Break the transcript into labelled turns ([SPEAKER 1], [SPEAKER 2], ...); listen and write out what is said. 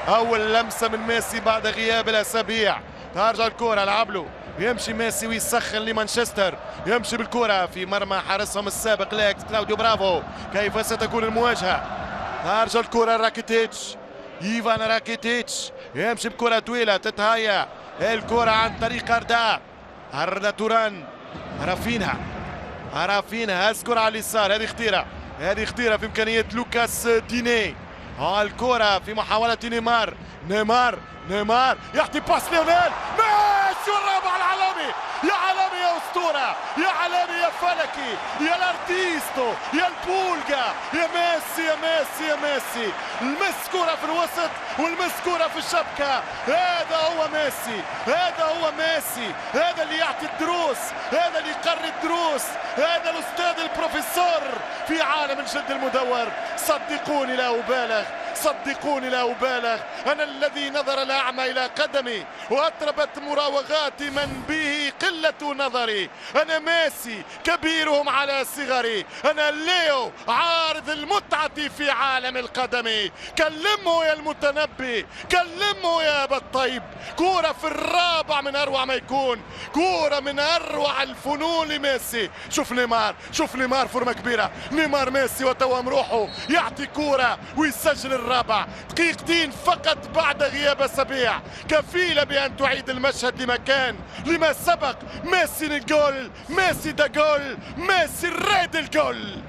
[SPEAKER 1] اول لمسه من ميسي بعد غياب الاسابيع. ترجع الكره لعب له، يمشي ميسي ويسخن لمانشستر، يمشي بالكره في مرمى حارسهم السابق لاكس كلاوديو برافو. كيف ستكون المواجهه؟ ترجع الكره راكيتيتش، ايفان راكيتيتش يمشي بكره طويله تتهيأ الكره عن طريق أردا توران. رافينها اذكر على اليسار، هذه خطيره في امكانيه لوكاس ديني. الكره في محاوله نيمار يعطي باس ليونيل ميسي والرابع العالمي. يا عالمي يا اسطوره، يا عالمي يا فلكي، يا الارتيستو، يا البولجا، يا ميسي المس كره في الوسط والمس كره في الشبكه. هذا هو ميسي، هذا اللي يعطي الدروس، هذا اللي يقري الدروس، هذا الاستاذ البروفيسور في عالم الجلد المدور. صدقوني لا أبالغ، أنا الذي نظر الأعمى إلى قدمي وأطربت مراوغاتي من به قلة نظري. أنا ميسي كبيرهم على صغري، أنا ليو عارض المتعة في عالم القدم. كلمه يا المتنبي، كلمه يا أبا الطيب. كورة في الرابع من أروع ما يكون، كورة من أروع الفنون لميسي. شوف نيمار فورمة كبيرة، نيمار ميسي وتوام روحه يعطي كورة ويسجل الرابع. دقيقتين فقط بعد غياب أسابيع، كفيلة بأن تعيد المشهد لما سبق. ميسي الجول، ميسي دا جول، ميسي الريد الجول.